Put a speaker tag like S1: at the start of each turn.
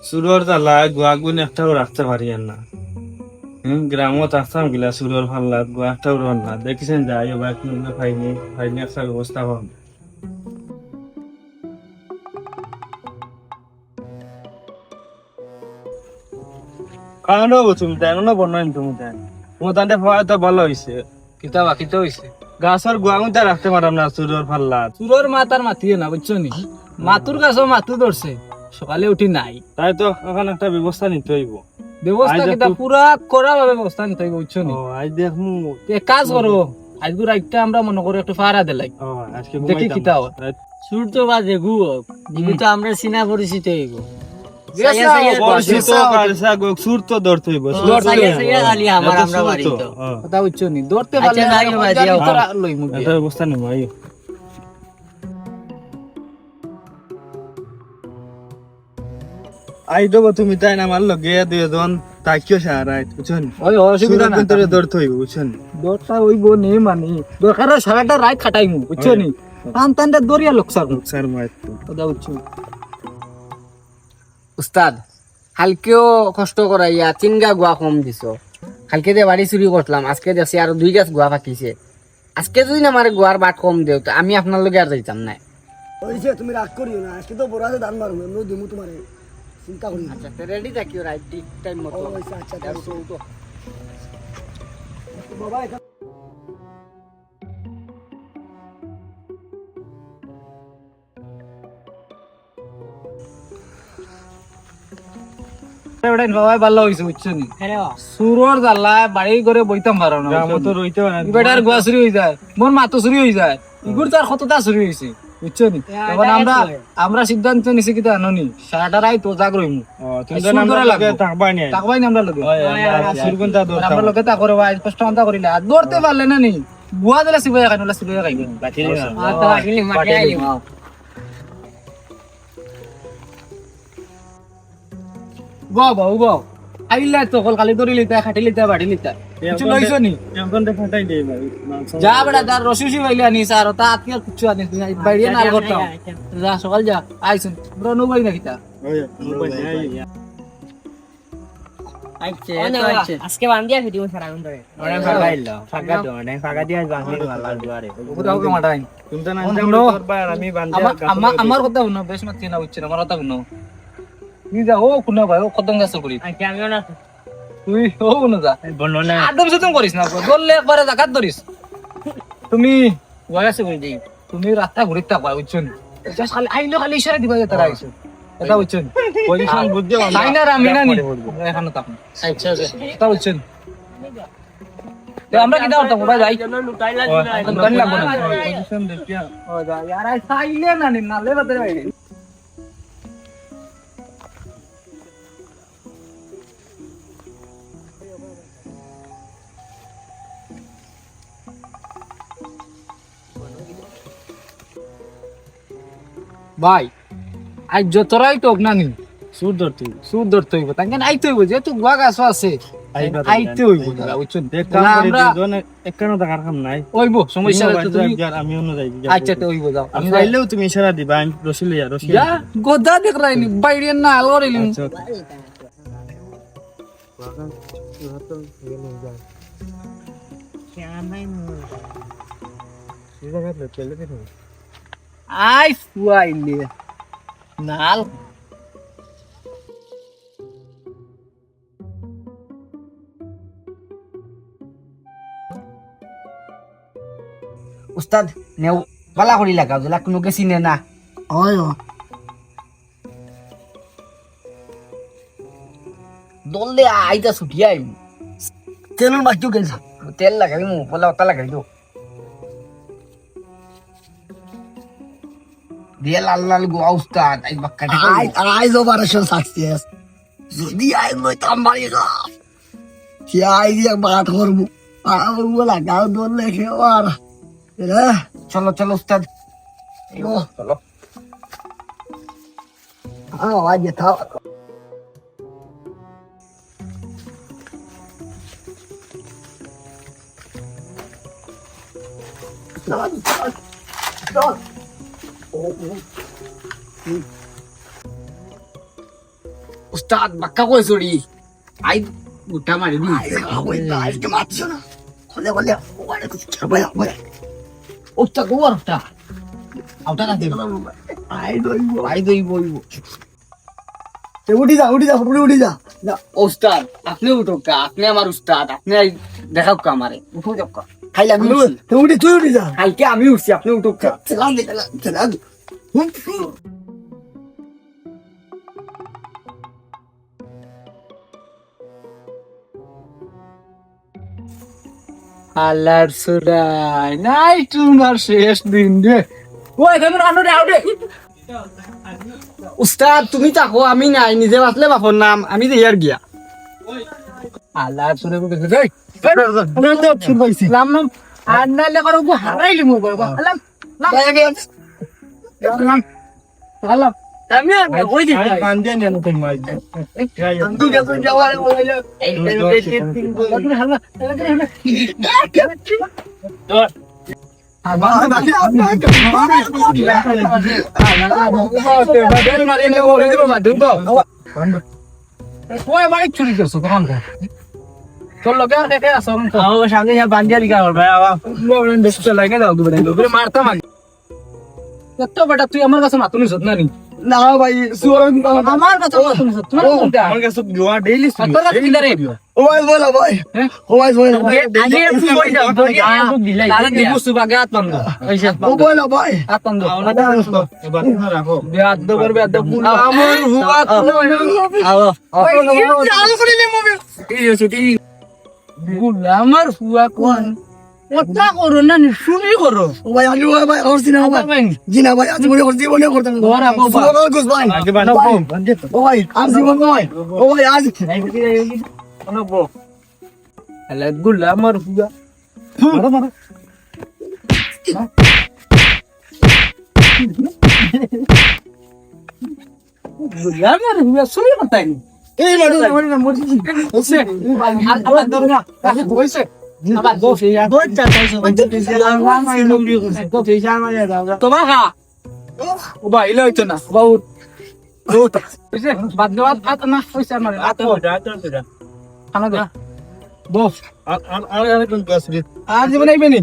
S1: সুরর জ্বালা গুয়াগুন একটাও রাখতে পারি না। গ্রামত আসতাম গিলা সুরর ফাল্লাত গুয়া একটাও রন না দেখছেন যাই এবার ফাইনি ফাইনি একটা ব্যবস্থা হন। কারণ তুমি দেন না বন্যান তুমি দেন তোমার তান্তে ভয় তো ভালো হয়েছে।
S2: কিতা বাকিতে হইছে
S1: গাছের গুয়াগুন তা রাখতে পারাম না সুরর ফাল্লাত।
S2: চুরোর মাতার মাতিয়ে না বুঝছো নি মাতুর গাছও মাতু ধরছে সকালে উঠি নাই
S1: তাই তো এখন একটা ব্যবস্থা নিতে হইব।
S2: ব্যবস্থা
S1: আজ
S2: কিতা
S1: একটু-
S2: পুরা করা ভাবে ব্যবস্থা নিতে হইব বুঝছো নি
S1: আজ দেখমু।
S2: এক কাজ করো আজকে রাইটটা আমরা মনে করি একটু ফাড়া দিলাই
S1: আজকে
S2: দেখি
S1: ঘুমাইতাম
S2: কিতা
S1: না।
S2: হয়।
S1: রাত-
S3: সুর তো বাজে গুয়ক যেহেতু আমরা চিনা পরিচিত হইব
S1: পরিচিত কারসা গো সুর তো ধরতে হইব। সুর তো
S3: সাইয়া
S1: ধরতে
S3: সাইয়া
S1: হইব।
S3: খালি আমার
S1: এটা
S3: আমরা
S1: সুর
S3: বাড়ি তো
S1: হ্যাঁ।
S2: কথা বুঝছো নি ধরতে
S3: আচ্ছা,
S2: পারলে
S3: নাই ভাই, দিও।
S2: লই মুখ
S1: এটা ব্যবস্থা নেব আই। আই দেবো তুমি তাই না আমার লগে দুই জন তাকিও সারাই বুঝছেন।
S2: ওই অসুবিধা না
S1: ভিতরে ধরতে হইব বুঝছেন।
S2: দরটা হইব নে মানি দরকার সারাটা রাত খাটাইমু বুঝছো নি টান টানটা দরিয়া লোকসার
S1: স্যার মাইত
S2: কথা বুঝছো উস্তাদ হালকেও কষ্ট করাইয়া তিনগা গুয়া কম দিছ কালকে দিয়ে বাড়ি চুরি করলাম আজকে দেখছি আর 2 গাছ গুয়া পাকিছে আজকে যদি না আমার গুয়ার বাট কম দেও তো আমি আপনার লগে আর যাইতাম না
S4: হইছে তুমি রাগ করিও না আজকে তো বড় হাতে দান মারবো এমনি দিমু তোমারে চিন্তা করি না
S2: আচ্ছা রেডি থাকিও রাইট ঠিক টাইম মতো
S4: ও হইছে আচ্ছা তো বাবা এটা
S2: বাবাই ভালো হইছে বুঝছো নি
S3: হ্যাঁ
S2: সুরর জ্বালা বাড়ি করে বইতাম পারো না
S1: গ্রামও তো রইতে পারে না।
S2: বেটার গুয়া চুরি হয়ে যায় মোর মাতো চুরি হয়ে যায় ইগুর তার কতটা চুরি হয়েছে বুঝছো নি তখন আমরা সিদ্ধান্ত নিছি কিতা আননি সারাটা রাই তো জাগ রইমু
S1: ও তুমি
S2: সুর
S1: তো আমরা
S2: করা
S1: লগে
S2: লাগবো।
S1: থাকবাই নাই।
S2: তাকবাই না আমরা লগে
S1: সুর কোনটা ধরতাম।
S2: আমরা লগে তা করে ভাই কষ্ট আনতা করিলা ধরতে পারলে না নি বুয়া দিলা সিবাই খাই নলা সিবাই খাইবে
S3: তো আসলে মাঠে আইলি
S2: বাও বাও বাও আইলা তো কল খালি ধরি লিতা খাটি লিতা বাড়ি লিতা কিছু লইছো নি
S1: এখন তো ফাটাই দেই ভাই।
S2: যা বেটা তার রসুসি বাইলে আনিস আর তা আত্মীয় কিছু আনিস বাইরে না করতাম যা সকাল যা আইছুন ব্রো নো বাই না কিতা
S3: আজকে বান্দিয়া ভিডিও সারা গুন ধরে
S2: কোথাও কে মাটাই
S1: তুমি তো না
S2: শুনো।
S1: করবার আমি বান্ধা
S2: আমার কথা শুনো বেশ মাতি না বুঝছ আমার কথা শুনো তুই যা ও কোনা ভাই ও কদম গাছ করি
S3: আমিও না
S2: তুই ও কোনা যা
S1: বর্ণনা
S2: আদম সুতম করিস না বললে একবারে জাকাত ধরিস তুমি
S3: বয়সে করে দিই
S2: তুমি রাস্তা ঘুরিতে থাকবা বুঝছেন জাস্ট খালি আইলো খালি ইশারা দিবা যে তারা আইছে এটা বুঝছেন
S1: পজিশন বুঝতে পারো
S2: তাই না আমি না নি এখানে থাকুন
S3: আচ্ছা
S2: এটা বুঝছেন আমরা কি দাও ভাই ভাই
S3: লুটাইলা
S2: দোকান লাগবো না
S1: পজিশন দেখিয়া
S2: ও যা यार সাইলে না নি নালে বাতে ভাই ভাই আজ যতরাই তো না নি
S1: সুর ধরতে
S2: সুদ ধরতে হইব তাকে আইতে হইব যেহেতু গুয়া গাছ আছে আইতে হইব দাদা বুঝছেন
S1: দেখতাম
S2: না,
S1: করে
S2: আমরা
S1: দুজন একখানো টাকার কাম নাই।
S2: হইব সমস্যা
S1: তুমিও
S2: নাই তো
S1: বাড়িতে
S2: তুমি
S1: যাও, আমি অন্য যাই
S2: আচ্ছা তো হইব যাও
S1: আমি চাইলেও তুমি ইশারা দিবা আমি রসি লইয়া রসি
S2: যা গোদা দেখ রাইনি বাইরে না আলরিলিম
S1: আচ্ছা
S2: আই ফুয়াইলে নাল
S5: উস্তাদ নেও বালা করি লাগাও যেলা কোনো কে চিনে না
S4: হয়
S5: দললে আইতা ছুটি আইম
S4: তেলর বাকিও গেছে
S5: তেল লাগাই মু পলা ওটা লাগাই দো দিয়ে লাল লাল গোয়া উস্তাদ আই বাক্কা
S4: আই আইজ অপারেশন সাকসেস যদি আই মই তাম্বারি না কি আই দিয়া বাট করবো আর বলা গাও দোল লেখে আর রে
S5: চলো চলো উস্তাদ চলো
S4: আজ থা
S2: উস্তাদ বাক্কা কই চড়ি আই উঠা মারি দি
S4: আজকে মারছো না খলে খলে ওরে কিছু ভাই ভাই
S2: উস্তাদ গোয়ার উঠা আউটা না দেব
S4: আই দইব
S2: আই দই বইব
S4: তে উঠি যা উঠি যা না
S2: উস্তাদ আপনি উঠো কা আপনি আমার উস্তাদ আপনি দেখাও কা আমারে উঠো যাও কা
S4: খাইলা তে উঠি তুই উঠি যা
S2: কালকে আমি উঠছি আপনি উঠো কা
S4: চলা
S3: আল্লাহর সুরাই নাই তোমার শেষ দিন রে ওই কেমন আনো রে আউটে
S2: উস্তাদ তুমি থাকো আমি নাই নিজে বাঁচলে বাপর নাম আমি দেয়ার গিয়া
S3: আল্লাহর সুরে কো দেখে যাই লাম নাম আর নাইলে করো গো হারাইলি মো বাবা আলাম আলাম আমি ওই দিই
S1: বান্দিয়া নিয়ে নতুন মাই
S4: তুই যখন যাওয়ার বলে
S3: ওই বাড়ি চুরি করছো কখন তোর লগে আর দেখে আসো
S1: সামনে বান্দিয়া লিখা ভাই বেশি লাগে দাও দুপুরে
S3: মারতাম আগে কত বেটা তুই আমার কাছে মাতুনি সত না নি
S4: না ভাই সুরন
S3: আমার কাছে মাতুনি সত তোমার কোনটা
S1: আমার কাছে গোয়া ডেইলি
S3: তোর কাছে কিলা রে
S4: ও ভাই বলা ভাই ও ভাই বলা ভাই
S3: আগে তুই কই যাও তাহলে দিব সুবাগে আত বন্ধ ওইসে
S4: ও বলা ভাই
S3: আত বন্ধ
S1: এবার রাখো
S3: বেয়াদ করবে বেয়াদ আমার হুয়া আও আমার হুয়া কোন কথা করো না শুনি করো
S4: ও ভাই আজু ভাই করছি না ভাই জিনা ভাই আজ মনে করছি মনে করতাম
S3: ঘর আবো
S4: সুরন গুস ভাই
S1: আগে বানাও
S4: ও ভাই আজ জীবন ভাই ও ভাই আজ
S3: আলে গুলা আমার হুয়া মারো মারো গুলা আমার হুয়া শুনি কথাই
S4: এই মারু আমার না মরছি
S3: ওসে আবার ধরো না আগে কইছে আবার দো তোমার খা ও ভাই ইলে হইতো না বাবু বাদ দেওয়া আত না পয়সা মারে আত খানা দে বস
S1: আর কোন গাছ
S3: আর জীবন আইবে নি